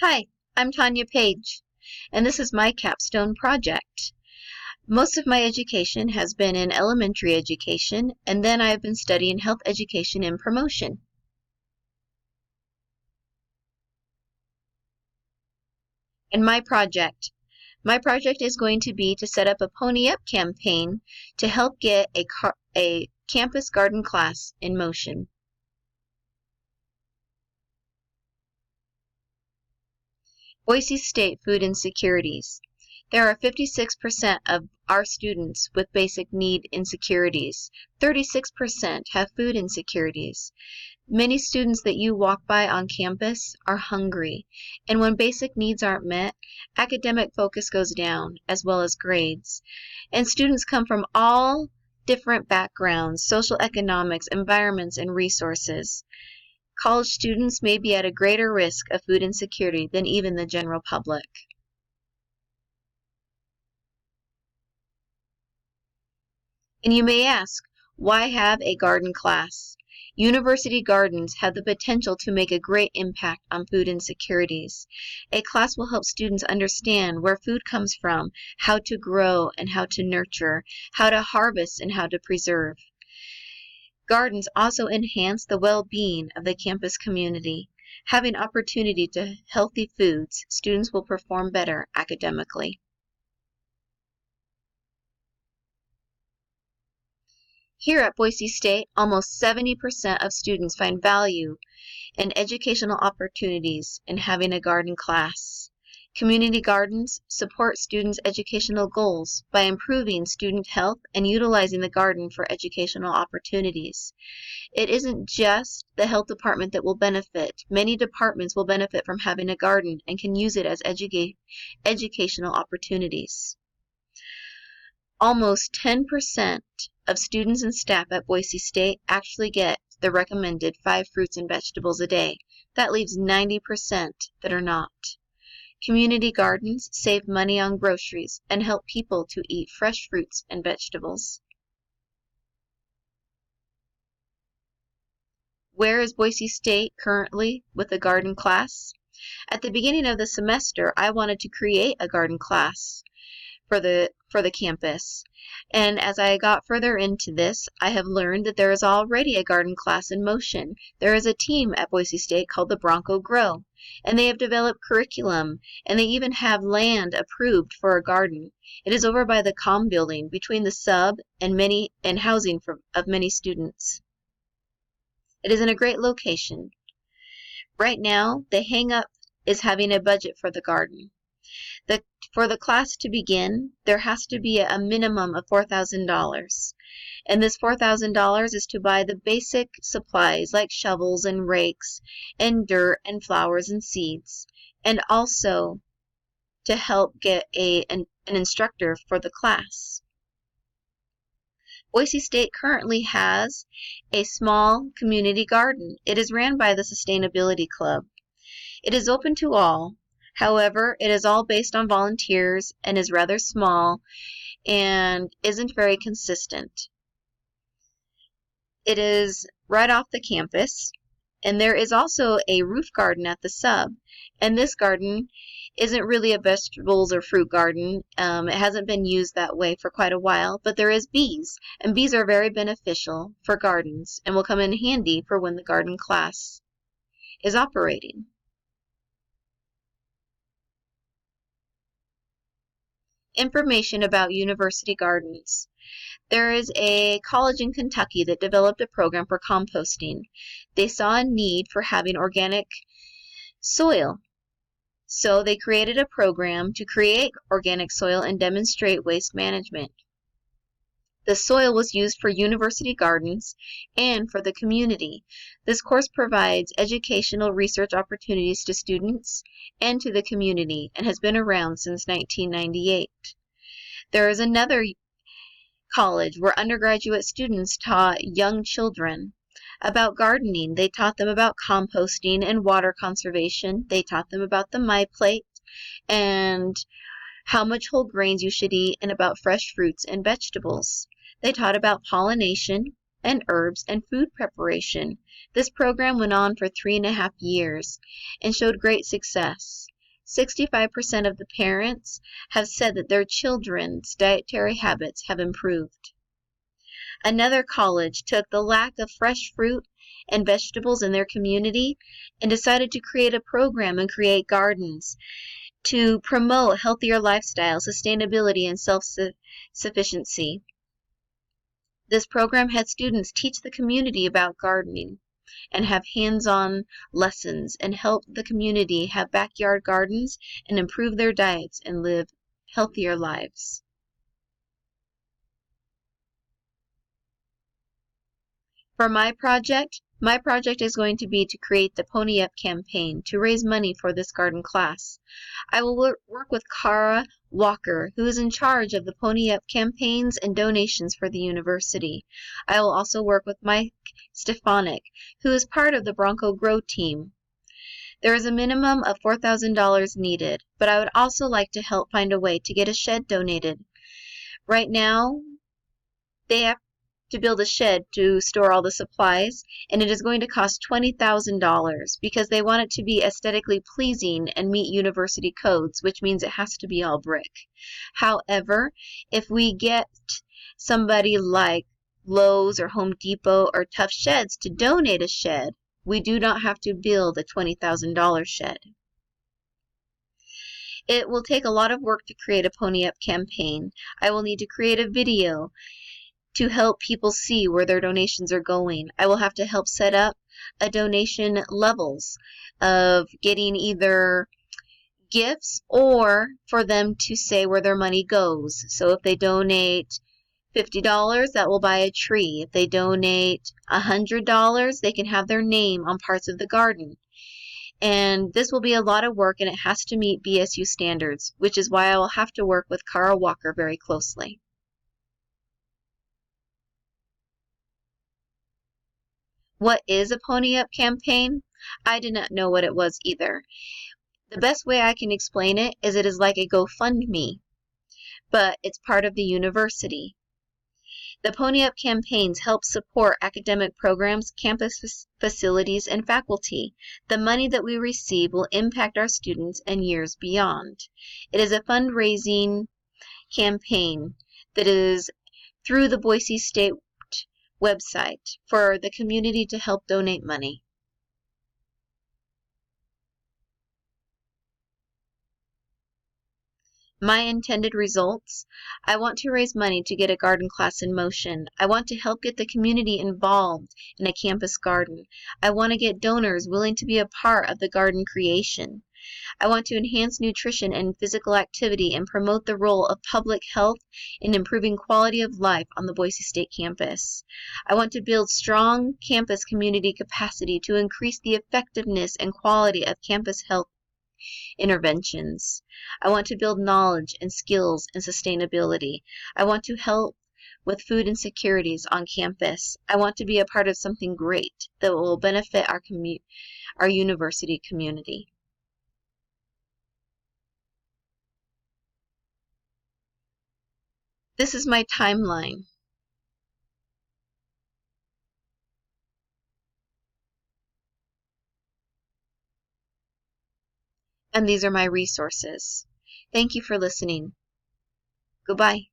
Hi, I'm Tanya Page, and this is my capstone project. Most of my education has been in elementary education, and then I have been studying health education and promotion. And my project is going to be to set up a Pony Up campaign to help get a campus garden class in motion. Boise State food insecurities. There are 56% of our students with basic need insecurities. 36% have food insecurities. Many students that you walk by on campus are hungry, and when basic needs aren't met, academic focus goes down, as well as grades. And students come from all different backgrounds, social economics, environments, and resources. College students may be at a greater risk of food insecurity than even the general public. And you may ask, why have a garden class? University gardens have the potential to make a great impact on food insecurities. A class will help students understand where food comes from, how to grow and how to nurture, how to harvest and how to preserve. Gardens also enhance the well-being of the campus community. Having opportunity to healthy foods, students will perform better academically. Here at Boise State, almost 70% of students find value and educational opportunities in having a garden class. Community gardens support students' educational goals by improving student health and utilizing the garden for educational opportunities. It isn't just the health department that will benefit. Many departments will benefit from having a garden and can use it as educational opportunities. Almost 10% of students and staff at Boise State actually get the recommended 5 fruits and vegetables a day. That leaves 90% that are not. Community gardens save money on groceries and help people to eat fresh fruits and vegetables. Where is Boise State currently with a garden class? At the beginning of the semester, I wanted to create a garden class for the campus. And as I got further into this, I have learned that there is already a garden class in motion. There is a team at Boise State called the Bronco Grow, and they have developed curriculum, and they even have land approved for a garden. It is over by the Comm building between the sub and housing of many students. It is in a great location. Right now, the hang-up is having a budget for the garden. For the class to begin, there has to be a minimum of $4,000. And this $4,000 is to buy the basic supplies like shovels and rakes and dirt and flowers and seeds, and also to help get an instructor for the class. Boise State currently has a small community garden. It is ran by the Sustainability Club. It is open to all. However, it is all based on volunteers and is rather small and isn't very consistent. It is right off the campus, and there is also a roof garden at the sub, and this garden isn't really a vegetables or fruit garden. It hasn't been used that way for quite a while, but there is bees, and bees are very beneficial for gardens and will come in handy for when the garden class is operating. Information about university gardens. There is a college in Kentucky that developed a program for composting. They saw a need for having organic soil. So they created a program to create organic soil and demonstrate waste management. The soil was used for university gardens and for the community. This course provides educational research opportunities to students and to the community and has been around since 1998. There is another college where undergraduate students taught young children about gardening. They taught them about composting and water conservation. They taught them about the MyPlate and how much whole grains you should eat and about fresh fruits and vegetables. They taught about pollination and herbs and food preparation. This program went on for 3.5 years and showed great success. 65% of the parents have said that their children's dietary habits have improved. Another college took the lack of fresh fruit and vegetables in their community and decided to create a program and create gardens to promote healthier lifestyle, sustainability, and self-sufficiency. This program had students teach the community about gardening and have hands-on lessons and help the community have backyard gardens and improve their diets and live healthier lives. For my project is going to be to create the Pony Up campaign to raise money for this garden class. I will work with Kara Walker, who is in charge of the Pony Up campaigns and donations for the university. I will also work with Mike Stefanik, who is part of the Bronco Grow team. There is a minimum of $4,000 needed, but I would also like to help find a way to get a shed donated. Right now, they have to build a shed to store all the supplies, and it is going to cost $20,000 because they want it to be aesthetically pleasing and meet university codes, which means it has to be all brick. However, if we get somebody like Lowe's or Home Depot or Tough Sheds to donate a shed, we do not have to build a $20,000 shed. It will take a lot of work to create a Pony Up campaign. I will need to create a video to help people see where their donations are going. I will have to help set up a donation levels of getting either gifts or for them to say where their money goes. So if they donate $50, that will buy a tree. If they donate $100, they can have their name on parts of the garden. And this will be a lot of work, and it has to meet BSU standards, which is why I will have to work with Kara Walker very closely. What is a Pony Up campaign? I did not know what it was either. The best way I can explain it is like a GoFundMe, but it's part of the university. The Pony Up campaigns help support academic programs, campus facilities, and faculty. The money that we receive will impact our students and years beyond. It is a fundraising campaign that is through the Boise State website for the community to help donate money. My intended results: I want to raise money to get a garden class in motion. I want to help get the community involved in a campus garden. I want to get donors willing to be a part of the garden creation. I want to enhance nutrition and physical activity and promote the role of public health in improving quality of life on the Boise State campus. I want to build strong campus community capacity to increase the effectiveness and quality of campus health interventions. I want to build knowledge and skills and sustainability. I want to help with food insecurities on campus. I want to be a part of something great that will benefit our university community. This is my timeline. And these are my resources. Thank you for listening. Goodbye.